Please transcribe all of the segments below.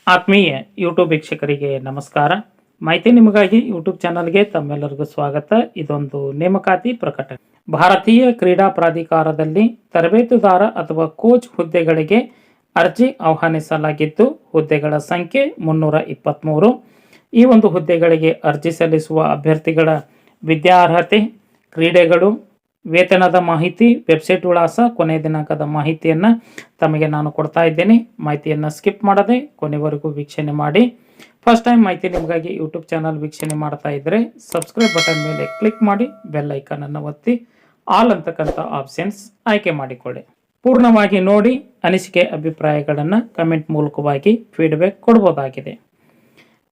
ಆತ್ಮೀಯ ಯೂಟ್ಯೂಬ್ ವೀಕ್ಷಕರಿಗೆ ನಮಸ್ಕಾರ. ಮಾಹಿತಿ ನಿಮಗಾಗಿ ಯೂಟ್ಯೂಬ್ ಚಾನಲ್ಗೆ ತಮ್ಮೆಲ್ಲರಿಗೂ ಸ್ವಾಗತ. ಇದೊಂದು ನೇಮಕಾತಿ ಪ್ರಕಟಣೆ. ಭಾರತೀಯ ಕ್ರೀಡಾ ಪ್ರಾಧಿಕಾರದಲ್ಲಿ ತರಬೇತುದಾರ ಅಥವಾ ಕೋಚ್ ಹುದ್ದೆಗಳಿಗೆ ಅರ್ಜಿ ಆಹ್ವಾನಿಸಲಾಗಿದ್ದು, ಹುದ್ದೆಗಳ ಸಂಖ್ಯೆ 323. ಈ ಒಂದು ಹುದ್ದೆಗಳಿಗೆ ಅರ್ಜಿ ಸಲ್ಲಿಸುವ ಅಭ್ಯರ್ಥಿಗಳ ವಿದ್ಯಾರ್ಹತೆ, ಕ್ರೀಡೆಗಳು, ವೇತನದ ಮಾಹಿತಿ, ವೆಬ್ಸೈಟ್ ವಿಳಾಸ, ಕೊನೆಯ ದಿನಾಂಕದ ಮಾಹಿತಿಯನ್ನು ತಮಗೆ ನಾನು ಕೊಡ್ತಾ ಇದ್ದೇನೆ. ಮಾಹಿತಿಯನ್ನು ಸ್ಕಿಪ್ ಮಾಡದೆ ಕೊನೆವರೆಗೂ ವೀಕ್ಷಣೆ ಮಾಡಿ. ಫಸ್ಟ್ ಟೈಮ್ ಮಾಹಿತಿ ನಿಮಗಾಗಿ ಯೂಟ್ಯೂಬ್ ಚಾನಲ್ ವೀಕ್ಷಣೆ ಮಾಡ್ತಾ ಇದ್ದರೆ ಸಬ್ಸ್ಕ್ರೈಬ್ ಬಟನ್ ಮೇಲೆ ಕ್ಲಿಕ್ ಮಾಡಿ, ಬೆಲ್ ಐಕಾನ್ ಅನ್ನು ಒತ್ತಿ ಆಲ್ ಅಂತಕ್ಕಂಥ ಆಪ್ಷನ್ಸ್ ಆಯ್ಕೆ ಮಾಡಿಕೊಳ್ಳಿ. ಪೂರ್ಣವಾಗಿ ನೋಡಿ ಅನಿಸಿಕೆ ಅಭಿಪ್ರಾಯಗಳನ್ನು ಕಮೆಂಟ್ ಮೂಲಕವಾಗಿ ಫೀಡ್ಬ್ಯಾಕ್ ಕೊಡಬಹುದಾಗಿದೆ.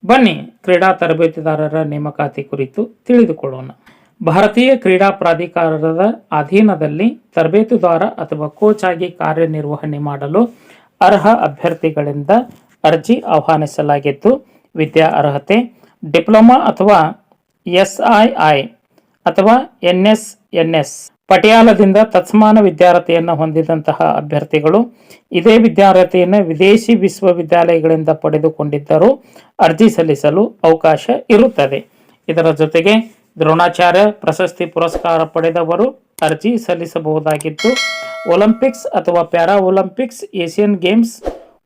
ಬನ್ನಿ ಕ್ರೀಡಾ ತರಬೇತುದಾರರ ನೇಮಕಾತಿ ಕುರಿತು ತಿಳಿದುಕೊಳ್ಳೋಣ. ಭಾರತೀಯ ಕ್ರೀಡಾ ಪ್ರಾಧಿಕಾರದ ಅಧೀನದಲ್ಲಿ ತರಬೇತುದಾರ ಅಥವಾ ಕೋಚ್ ಆಗಿ ಕಾರ್ಯನಿರ್ವಹಣೆ ಮಾಡಲು ಅರ್ಹ ಅಭ್ಯರ್ಥಿಗಳಿಂದ ಅರ್ಜಿ ಆಹ್ವಾನಿಸಲಾಗಿದ್ದು, ವಿದ್ಯಾ ಅರ್ಹತೆ ಡಿಪ್ಲೊಮಾ ಅಥವಾ SII ಅಥವಾ NSNS ಪಟಿಯಾಲದಿಂದ ತತ್ಸಮಾನ ವಿದ್ಯಾರ್ಹತೆಯನ್ನು ಹೊಂದಿದಂತಹ ಅಭ್ಯರ್ಥಿಗಳು ಇದೇ ವಿದ್ಯಾರ್ಹತೆಯನ್ನು ವಿದೇಶಿ ವಿಶ್ವವಿದ್ಯಾಲಯಗಳಿಂದ ಪಡೆದುಕೊಂಡಿದ್ದರೂ ಅರ್ಜಿ ಸಲ್ಲಿಸಲು ಅವಕಾಶ ಇರುತ್ತದೆ. ಇದರ ಜೊತೆಗೆ ದ್ರೋಣಾಚಾರ್ಯ ಪ್ರಶಸ್ತಿ ಪುರಸ್ಕಾರ ಪಡೆದವರು ಅರ್ಜಿ ಸಲ್ಲಿಸಬಹುದಾಗಿದ್ದು, ಒಲಿಂಪಿಕ್ಸ್ ಅಥವಾ para Olympics, Asian games,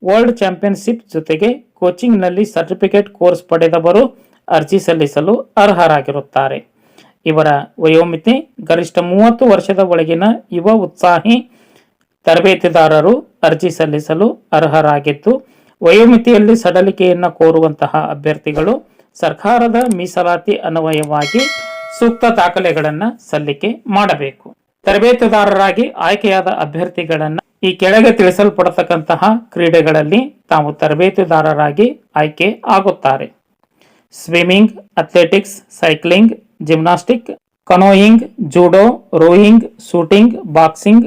world championship ಜೊತೆಗೆ ಕೋಚಿಂಗ್ನಲ್ಲಿ ಸರ್ಟಿಫಿಕೇಟ್ ಕೋರ್ಸ್ ಪಡೆದವರು ಅರ್ಜಿ ಸಲ್ಲಿಸಲು ಅರ್ಹರಾಗಿರುತ್ತಾರೆ. ಇವರ ವಯೋಮಿತಿ ಗರಿಷ್ಠ 30 ವರ್ಷದ ಒಳಗಿನ ಯುವ ಉತ್ಸಾಹಿ ತರಬೇತುದಾರರು ಅರ್ಜಿ ಸಲ್ಲಿಸಲು ಅರ್ಹರಾಗಿದ್ದು, ವಯೋಮಿತಿಯಲ್ಲಿ ಸಡಲಿಕೆಯನ್ನು ಕೋರುವಂತಹ ಅಭ್ಯರ್ಥಿಗಳು ಸರ್ಕಾರದ ಮೀಸಲಾತಿ ಅನ್ವಯವಾಗಿ ಸೂಕ್ತ ದಾಖಲೆಗಳನ್ನು ಸಲ್ಲಿಕೆ ಮಾಡಬೇಕು. ತರಬೇತುದಾರರಾಗಿ ಆಯ್ಕೆಯಾದ ಅಭ್ಯರ್ಥಿಗಳನ್ನು ಈ ಕೆಳಗೆ ತಿಳಿಸಲ್ಪಡತಕ್ಕಂತಹ ಕ್ರೀಡೆಗಳಲ್ಲಿ ತಾವು ತರಬೇತುದಾರರಾಗಿ ಆಯ್ಕೆ ಆಗುತ್ತಾರೆ: swimming, athletics, cycling, gymnastic, canoeing, judo, rowing, shooting, boxing,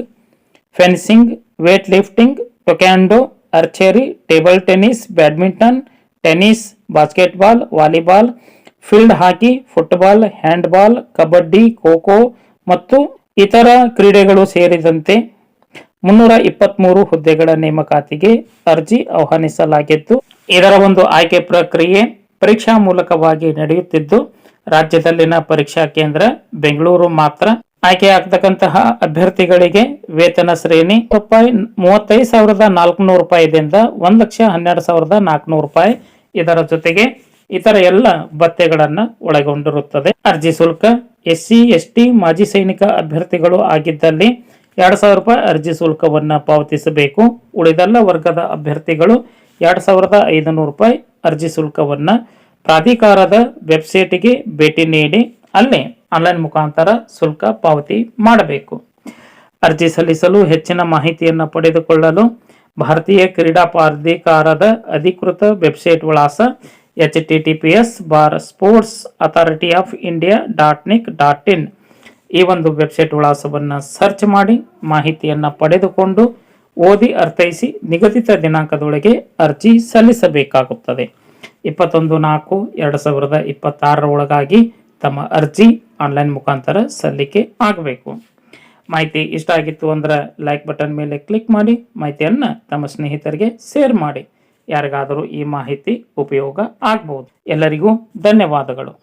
fencing, weight lifting, taekwondo, archery, table tennis, badminton, tennis, basketball, volleyball, field hockey, football, handball, kabaddi, kho kho ಮತ್ತು ಇತರ ಕ್ರೀಡೆಗಳು ಸೇರಿದಂತೆ 323 ಹುದ್ದೆಗಳ ನೇಮಕಾತಿಗೆ ಅರ್ಜಿ ಆಹ್ವಾನಿಸಲಾಗಿದ್ದು, ಇದರ ಒಂದು ಆಯ್ಕೆ ಪ್ರಕ್ರಿಯೆ ಪರೀಕ್ಷಾ ಮೂಲಕವಾಗಿ ನಡೆಯುತ್ತಿದ್ದು, ರಾಜ್ಯದಲ್ಲಿನ ಪರೀಕ್ಷಾ ಕೇಂದ್ರ ಬೆಂಗಳೂರು ಮಾತ್ರ. ಆಯ್ಕೆಯಾಗತಕ್ಕಂತಹ ಅಭ್ಯರ್ಥಿಗಳಿಗೆ ವೇತನ ಶ್ರೇಣಿ ₹35,400ದಿಂದ ₹1,12,400. ಇದರ ಜೊತೆಗೆ ಇತರ ಎಲ್ಲ ಭತ್ಯೆಗಳನ್ನು ಒಳಗೊಂಡಿರುತ್ತದೆ. ಅರ್ಜಿ ಶುಲ್ಕ SC ST ಮಾಜಿ ಸೈನಿಕ ಅಭ್ಯರ್ಥಿಗಳು ಆಗಿದ್ದಲ್ಲಿ ₹2,000 ಅರ್ಜಿ ಶುಲ್ಕವನ್ನು ಪಾವತಿಸಬೇಕು. ಉಳಿದೆಲ್ಲ ವರ್ಗದ ಅಭ್ಯರ್ಥಿಗಳು ₹2,500 ಅರ್ಜಿ ಶುಲ್ಕವನ್ನು ಪ್ರಾಧಿಕಾರದ ವೆಬ್ಸೈಟ್ಗೆ ಭೇಟಿ ನೀಡಿ ಅಲ್ಲಿ ಆನ್ಲೈನ್ ಮುಖಾಂತರ ಶುಲ್ಕ ಪಾವತಿ ಮಾಡಬೇಕು. ಅರ್ಜಿ ಸಲ್ಲಿಸಲು ಹೆಚ್ಚಿನ ಮಾಹಿತಿಯನ್ನು ಪಡೆದುಕೊಳ್ಳಲು ಭಾರತೀಯ ಕ್ರೀಡಾ ಪ್ರಾಧಿಕಾರದ ಅಧಿಕೃತ ವೆಬ್ಸೈಟ್ ವಿಳಾಸ https://sportsauthority-of-india.nic.in ಈ ಒಂದು ವೆಬ್ಸೈಟ್ ವಿಳಾಸವನ್ನು ಸರ್ಚ್ ಮಾಡಿ ಮಾಹಿತಿಯನ್ನು ಪಡೆದುಕೊಂಡು ಓದಿ ಅರ್ಥೈಸಿ ನಿಗದಿತ ದಿನಾಂಕದೊಳಗೆ ಅರ್ಜಿ ಸಲ್ಲಿಸಬೇಕಾಗುತ್ತದೆ. 21/4/2026 ಒಳಗಾಗಿ ತಮ್ಮ ಅರ್ಜಿ ಆನ್ಲೈನ್ ಮುಖಾಂತರ ಸಲ್ಲಿಕೆ ಆಗಬೇಕು. ಮಾಹಿತಿ ಇಷ್ಟ ಆಗಿತ್ತು ಅಂದ್ರೆ ಲೈಕ್ ಬಟನ್ ಮೇಲೆ ಕ್ಲಿಕ್ ಮಾಡಿ, ಮಾಹಿತಿಯನ್ನು ತಮ್ಮ ಸ್ನೇಹಿತರಿಗೆ ಶೇರ್ ಮಾಡಿ. ಯಾರಿಗಾದರೂ ಈ ಮಾಹಿತಿ ಉಪಯೋಗ ಆಗಬಹುದು. ಎಲ್ಲರಿಗೂ ಧನ್ಯವಾದಗಳು.